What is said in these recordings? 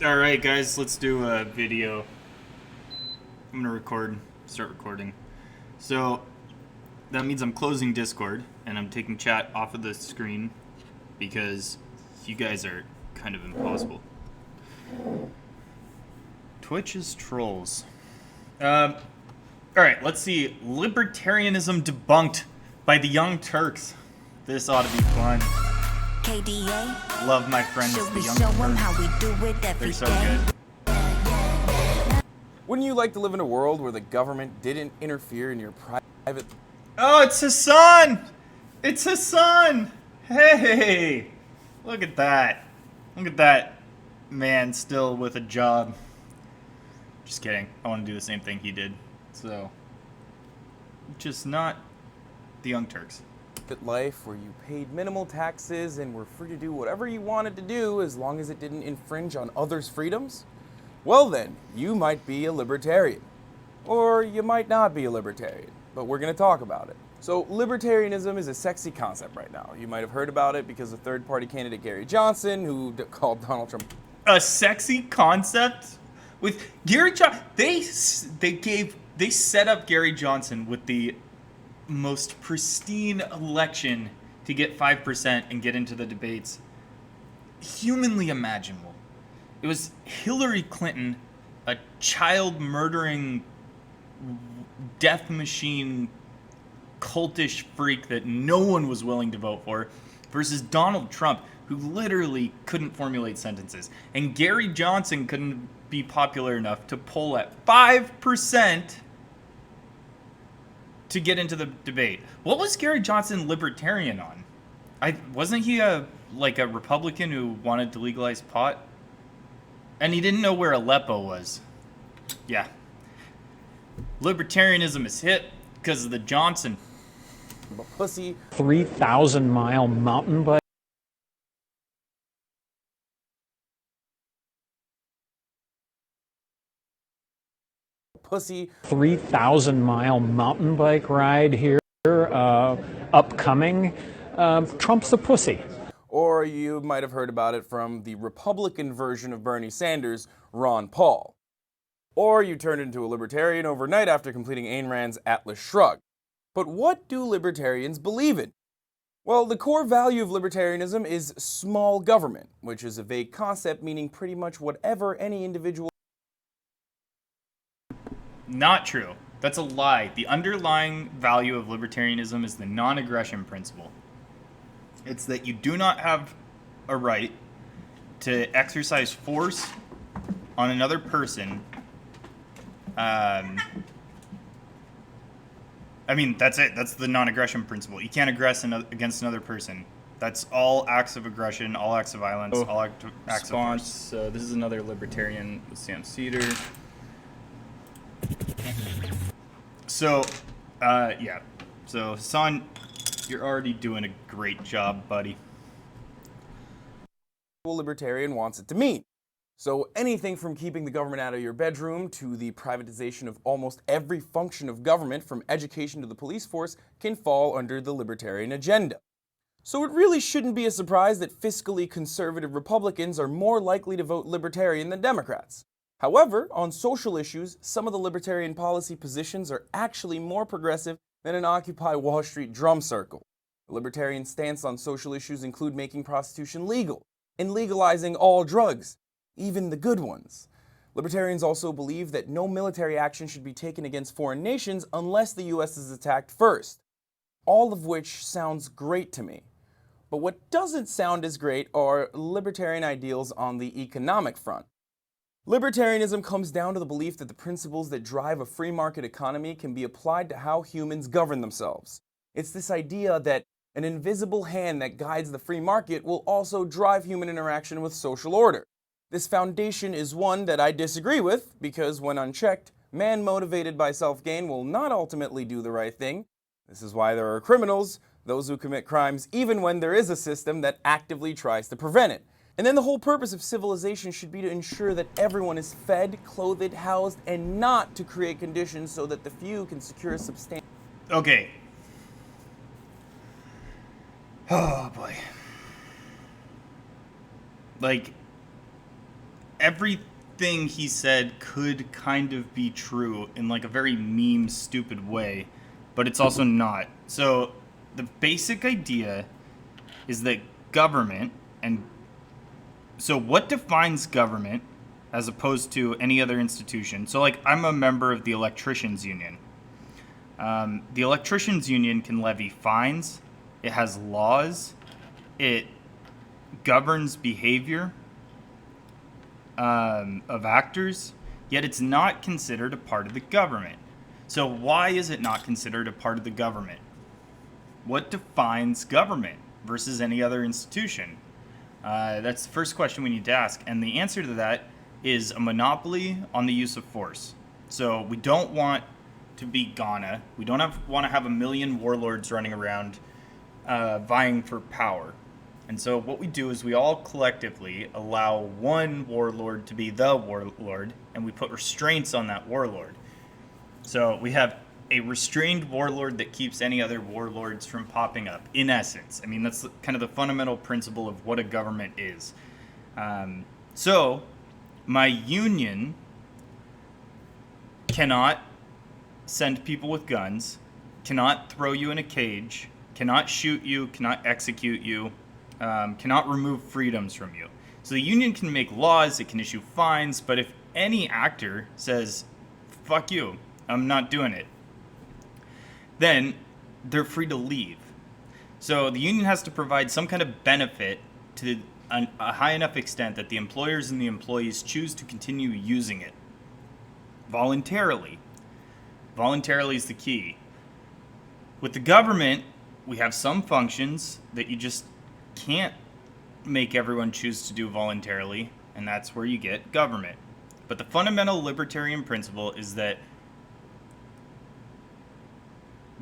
Alright guys, let's do a video. I'm gonna start recording. So, that means I'm closing Discord, and I'm taking chat off of the screen, because you guys are kind of impossible. Twitch is trolls. Alright, let's see. Libertarianism debunked by the Young Turks. This ought to be fun. KDA. Love my friends, the Young Show 'em Turks. how we do it every They're so day. good. Wouldn't you like to live in a world where the government didn't interfere in your private... Oh, it's Hasan! It's Hasan! Hey! Look at that. Look at that man still with a job. Just kidding. I want to do the same thing he did. So, just not the Young Turks. life where you paid minimal taxes and were free to do whatever you wanted to do as long as it didn't infringe on others' freedoms? Well then, you might be a libertarian. Or you might not be a libertarian, but we're going to talk about it. So libertarianism is a sexy concept right now. You might have heard about it because of third-party candidate Gary Johnson, who called Donald Trump A sexy concept with Gary Johnson. They set up Gary Johnson with the most pristine election to get 5% and get into the debates humanly imaginable. It was Hillary Clinton, a child murdering death machine cultish freak that no one was willing to vote for, versus Donald Trump, who literally couldn't formulate sentences. And Gary Johnson couldn't be popular enough to poll at 5% to get into the debate. What was Gary Johnson libertarian on? Wasn't he a Republican who wanted to legalize pot? And he didn't know where Aleppo was. Yeah. Libertarianism is hit because of the Johnson. pussy 3,000-mile mountain bike. pussy 3,000-mile mountain bike ride here, upcoming. Trump's a pussy. Or you might have heard about it from the Republican version of Bernie Sanders, Ron Paul. Or you turned into a libertarian overnight after completing Ayn Rand's Atlas Shrugged. But what do libertarians believe in? Well, the core value of libertarianism is small government, which is a vague concept meaning pretty much whatever any individual... Not true. That's a lie. The underlying value of libertarianism is the non-aggression principle. It's that you do not have a right to exercise force on another person. That's it. That's the non-aggression principle. You can't aggress against another person. That's all acts of aggression, all acts of violence, all acts of force. So this is another libertarian with Sam Cedar. So, yeah. So, Hasan, you're already doing a great job, buddy. libertarian wants it to mean. So anything from keeping the government out of your bedroom to the privatization of almost every function of government, from education to the police force, can fall under the libertarian agenda. So it really shouldn't be a surprise that fiscally conservative Republicans are more likely to vote libertarian than Democrats. However, on social issues, some of the libertarian policy positions are actually more progressive than an Occupy Wall Street drum circle. The libertarian stance on social issues include making prostitution legal and legalizing all drugs, even the good ones. Libertarians also believe that no military action should be taken against foreign nations unless the US is attacked first. All of which sounds great to me. But what doesn't sound as great are libertarian ideals on the economic front. Libertarianism comes down to the belief that the principles that drive a free market economy can be applied to how humans govern themselves. It's this idea that an invisible hand that guides the free market will also drive human interaction with social order. This foundation is one that I disagree with, because when unchecked, man motivated by self-gain will not ultimately do the right thing. This is why there are criminals, those who commit crimes, even when there is a system that actively tries to prevent it. And then the whole purpose of civilization should be to ensure that everyone is fed, clothed, housed, and not to create conditions so that the few can secure a substantial... Okay. Oh, boy. Like, everything he said could kind of be true in like a very meme stupid way, but it's also not. So the basic idea is that government, and so what defines government as opposed to any other institution? So like I'm a member of the electricians union. The electricians union can levy fines. It has laws. It governs behavior of actors, yet it's not considered a part of the government. So why is it not considered a part of the government? What defines government versus any other institution? That's the first question we need to ask. And the answer to that is a monopoly on the use of force. So we don't want to be Ghana. We don't want to have a million warlords running around vying for power. And so what we do is we all collectively allow one warlord to be the warlord, and we put restraints on that warlord. So we have a restrained warlord that keeps any other warlords from popping up, in essence. I mean, that's kind of the fundamental principle of what a government is. So my union cannot send people with guns, cannot throw you in a cage, cannot shoot you, cannot execute you, cannot remove freedoms from you. So the union can make laws, it can issue fines, but if any actor says, fuck you, I'm not doing it, then they're free to leave. So the union has to provide some kind of benefit to a high enough extent that the employers and the employees choose to continue using it voluntarily. Voluntarily is the key. With the government, we have some functions that you just can't make everyone choose to do voluntarily, and that's where you get government. But the fundamental libertarian principle is that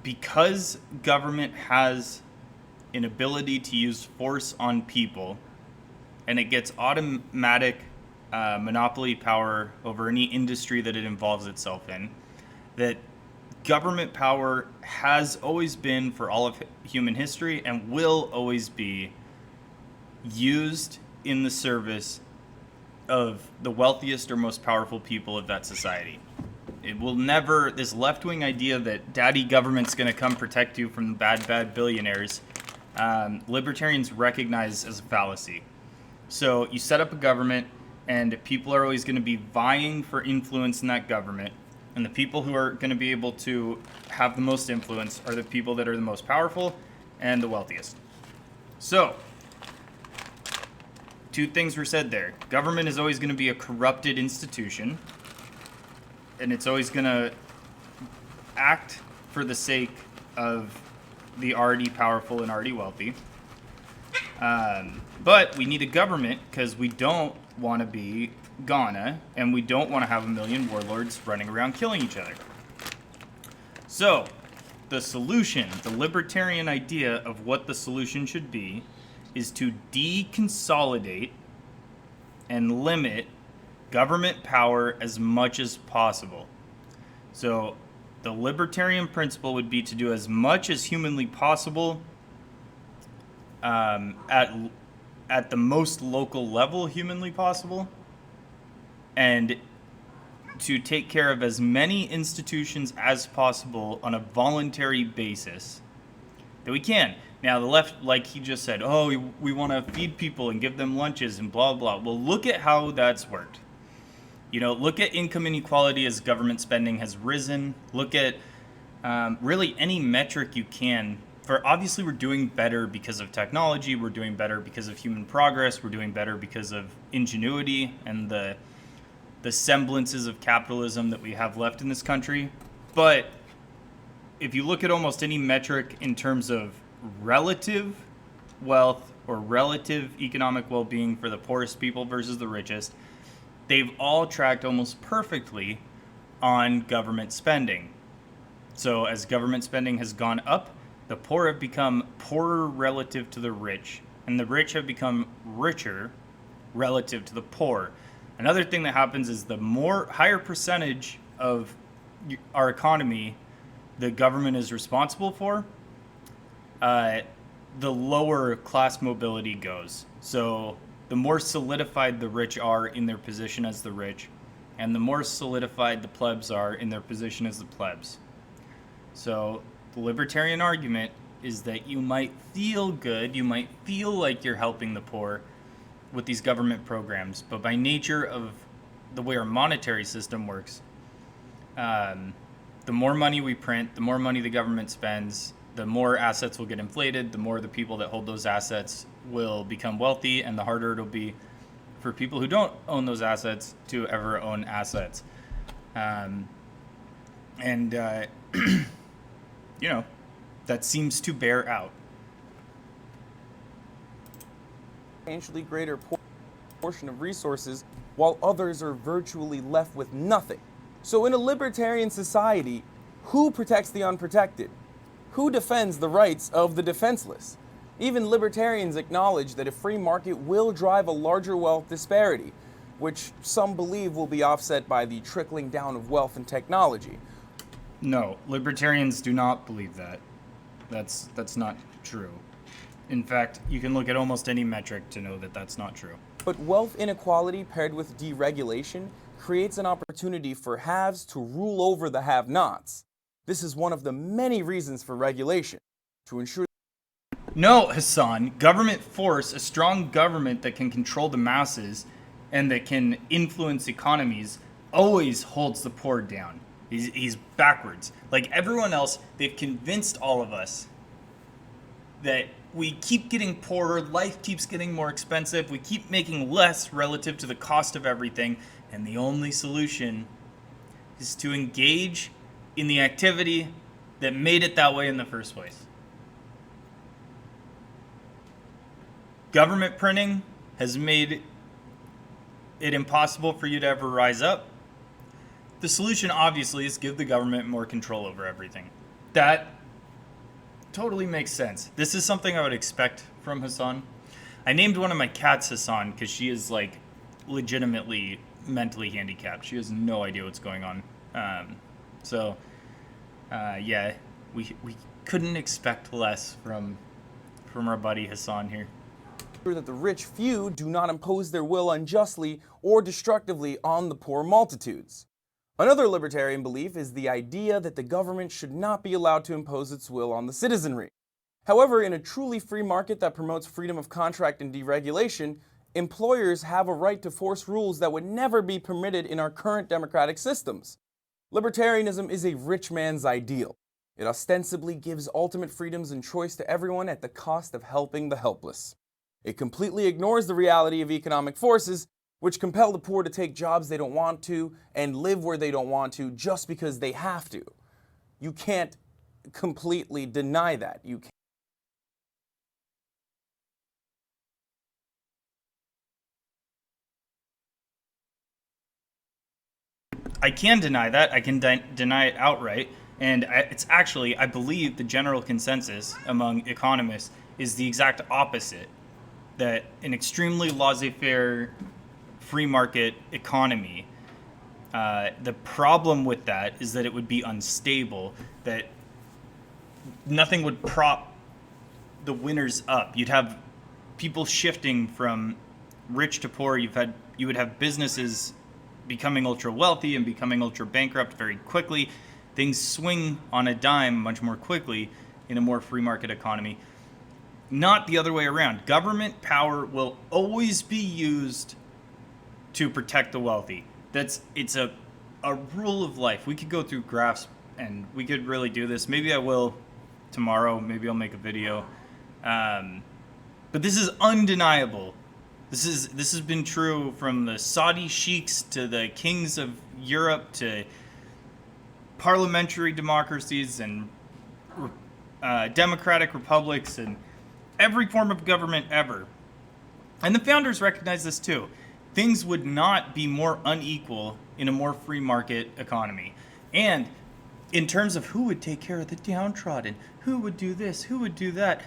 because government has an ability to use force on people, and it gets automatic monopoly power over any industry that it involves itself in, that government power has always been, for all of human history, and will always be used in the service of the wealthiest or most powerful people of that society. It will never, this left-wing idea that daddy government's going to come protect you from the bad billionaires, libertarians recognize as a fallacy. So you set up a government, and people are always going to be vying for influence in that government. And the people who are going to be able to have the most influence are the people that are the most powerful and the wealthiest. So, two things were said there. Government is always going to be a corrupted institution, and it's always going to act for the sake of the already powerful and already wealthy. But we need a government because we don't want to be Ghana, and we don't want to have a million warlords running around killing each other. So, the solution, the libertarian idea of what the solution should be, is to deconsolidate and limit government power as much as possible. So, the libertarian principle would be to do as much as humanly possible at the most local level humanly possible, and to take care of as many institutions as possible on a voluntary basis that we can. Now, the left, like he just said, oh, we want to feed people and give them lunches and blah, blah. Well, look at how that's worked. You know, look at income inequality as government spending has risen. Look at really any metric you can. For obviously, we're doing better because of technology. We're doing better because of human progress. We're doing better because of ingenuity and the semblances of capitalism that we have left in this country. But if you look at almost any metric in terms of relative wealth or relative economic well-being for the poorest people versus the richest, they've all tracked almost perfectly on government spending. So as government spending has gone up, the poor have become poorer relative to the rich, and the rich have become richer relative to the poor. Another thing that happens is the higher percentage of our economy the government is responsible for, the lower class mobility goes. So the more solidified the rich are in their position as the rich, and the more solidified the plebs are in their position as the plebs. So the libertarian argument is that you might feel good, you might feel like you're helping the poor with these government programs, but by nature of the way our monetary system works, the more money we print, the more money the government spends, the more assets will get inflated, the more the people that hold those assets will become wealthy, and the harder it'll be for people who don't own those assets to ever own assets. You know, that seems to bear out. Substantially greater portion of resources, while others are virtually left with nothing. So in a libertarian society, who protects the unprotected? Who defends the rights of the defenseless? Even libertarians acknowledge that a free market will drive a larger wealth disparity, which some believe will be offset by the trickling down of wealth and technology. No, libertarians do not believe that. That's not true. In fact, you can look at almost any metric to know that that's not true. But wealth inequality paired with deregulation creates an opportunity for haves to rule over the have-nots. This is one of the many reasons for regulation, to ensure. No, Hasan, government force, a strong government that can control the masses and that can influence economies, always holds the poor down. He's backwards. Like everyone else, they've convinced all of us that we keep getting poorer, life keeps getting more expensive, we keep making less relative to the cost of everything, and the only solution is to engage in the activity that made it that way in the first place. Government printing has made it impossible for you to ever rise up. The solution, obviously, is give the government more control over everything. That totally makes sense. This is something I would expect from Hasan. I named one of my cats Hasan because she is, like, legitimately mentally handicapped. She has no idea what's going on. Yeah, we couldn't expect less from our buddy Hasan here. That the rich few do not impose their will unjustly or destructively on the poor multitudes. Another libertarian belief is the idea that the government should not be allowed to impose its will on the citizenry. However, in a truly free market that promotes freedom of contract and deregulation, employers have a right to force rules that would never be permitted in our current democratic systems. Libertarianism is a rich man's ideal. It ostensibly gives ultimate freedoms and choice to everyone at the cost of helping the helpless. It completely ignores the reality of economic forces, which compel the poor to take jobs they don't want to and live where they don't want to just because they have to. You can't completely deny that. You can't. I can deny that. I can deny it outright. And it's actually, I believe, the general consensus among economists is the exact opposite. That an extremely laissez-faire free market economy, the problem with that is that it would be unstable, that nothing would prop the winners up. You'd have people shifting from rich to poor. You would have businesses becoming ultra wealthy and becoming ultra bankrupt very quickly. Things swing on a dime much more quickly in a more free market economy. Not the other way around. Government power will always be used to protect the wealthy. It's a rule of life. We could go through graphs and we could really do this. Maybe I will tomorrow. Maybe I'll make a video. But this is undeniable. This has been true from the Saudi sheiks to the kings of Europe to parliamentary democracies and democratic republics and every form of government ever. And the founders recognized this too. Things would not be more unequal in a more free market economy. And in terms of who would take care of the downtrodden, who would do this, who would do that,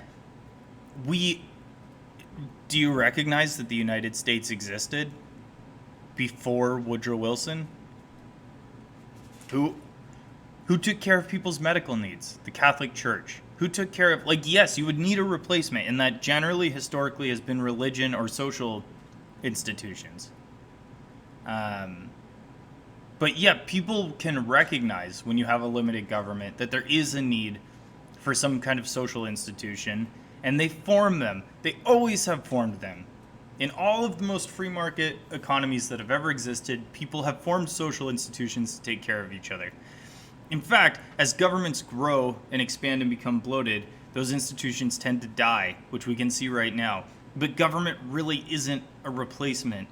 do you recognize that the United States existed before Woodrow Wilson? Who took care of people's medical needs? The Catholic Church. Who took care of, yes, you would need a replacement, and that generally, historically, has been religion or social institutions. But yeah, people can recognize when you have a limited government that there is a need for some kind of social institution, and they form them. They always have formed them. In all of the most free market economies that have ever existed, people have formed social institutions to take care of each other. In fact, as governments grow and expand and become bloated, those institutions tend to die, which we can see right now. But government really isn't a replacement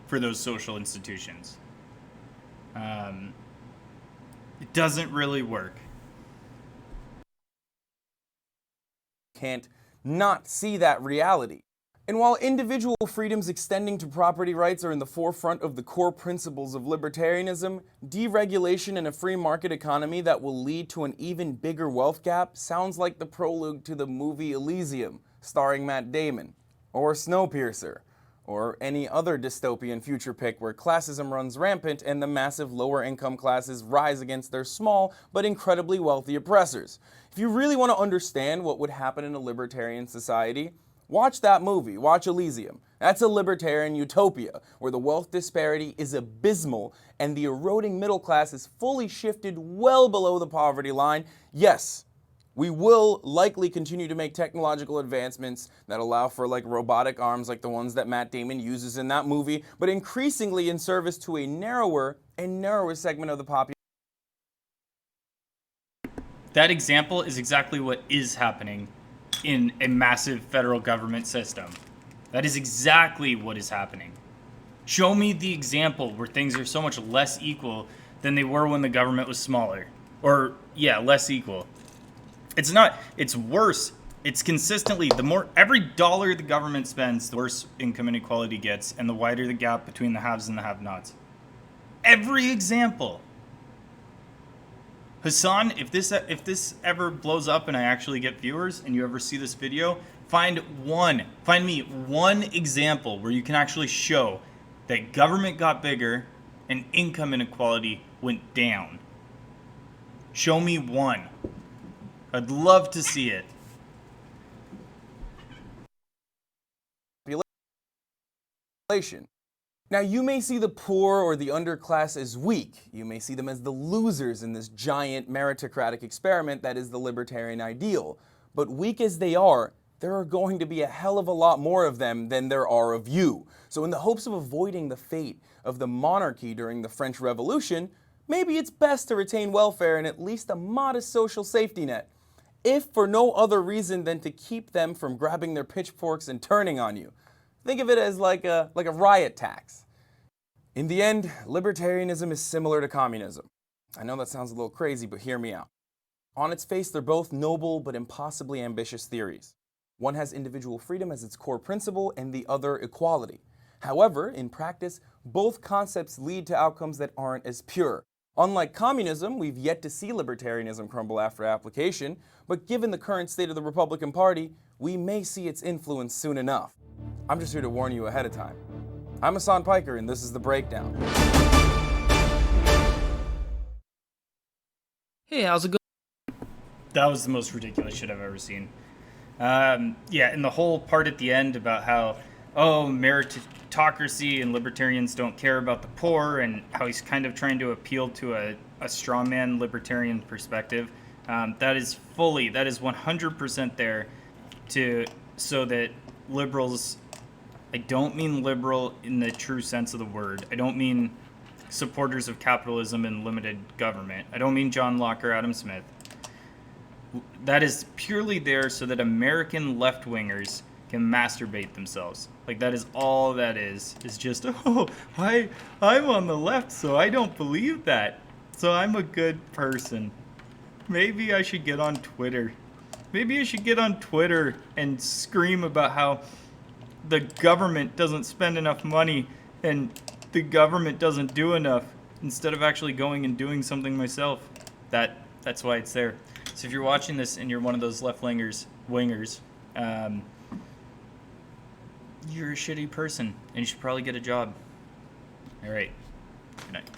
for those social institutions. It doesn't really work. Can't not see that reality. And while individual freedoms extending to property rights are in the forefront of the core principles of libertarianism, deregulation in a free market economy that will lead to an even bigger wealth gap sounds like the prologue to the movie Elysium, starring Matt Damon, or Snowpiercer, or any other dystopian future pick where classism runs rampant and the massive lower income classes rise against their small but incredibly wealthy oppressors. If you really want to understand what would happen in a libertarian society, watch that movie, watch Elysium. That's a libertarian utopia where the wealth disparity is abysmal and the eroding middle class is fully shifted well below the poverty line. Yes, we will likely continue to make technological advancements that allow for like robotic arms like the ones that Matt Damon uses in that movie, but increasingly in service to a narrower and narrower segment of the population. That example is exactly what is happening in a massive federal government system. That is exactly what is happening. Show me the example where things are so much less equal than they were when the government was smaller. Or, yeah, less equal. It's not, it's worse. It's consistently, the more, every dollar the government spends, the worse income inequality gets, and the wider the gap between the haves and the have-nots. Every example. Hasan, if this ever blows up and I actually get viewers and you ever see this video, find me one example where you can actually show that government got bigger and income inequality went down. Show me one. I'd love to see it. Now, you may see the poor or the underclass as weak. You may see them as the losers in this giant meritocratic experiment that is the libertarian ideal. But weak as they are, there are going to be a hell of a lot more of them than there are of you. So in the hopes of avoiding the fate of the monarchy during the French Revolution, maybe it's best to retain welfare and at least a modest social safety net, if for no other reason than to keep them from grabbing their pitchforks and turning on you. Think of it as like a riot tax. In the end, libertarianism is similar to communism. I know that sounds a little crazy, but hear me out. On its face, they're both noble but impossibly ambitious theories. One has individual freedom as its core principle and the other equality. However, in practice, both concepts lead to outcomes that aren't as pure. Unlike communism, we've yet to see libertarianism crumble after application, but given the current state of the Republican Party, we may see its influence soon enough. I'm just here to warn you ahead of time. I'm Hasan Piker, and this is The Breakdown. Hey, how's it going? That was the most ridiculous shit I've ever seen. Yeah, and the whole part at the end about how, meritocracy and libertarians don't care about the poor, and how he's kind of trying to appeal to a strawman libertarian perspective. That is 100% there so that liberals, I don't mean liberal in the true sense of the word. I don't mean supporters of capitalism and limited government. I don't mean John Locke or Adam Smith. That is purely there so that American left-wingers can masturbate themselves. Like, that is all that is just, I'm on the left, so I don't believe that. So I'm a good person. Maybe I should get on Twitter. Maybe I should get on Twitter and scream about how the government doesn't spend enough money and the government doesn't do enough, instead of actually going and doing something myself. That's why it's there. So if you're watching this and you're one of those left-wingers, you're a shitty person and you should probably get a job. All right. Good night.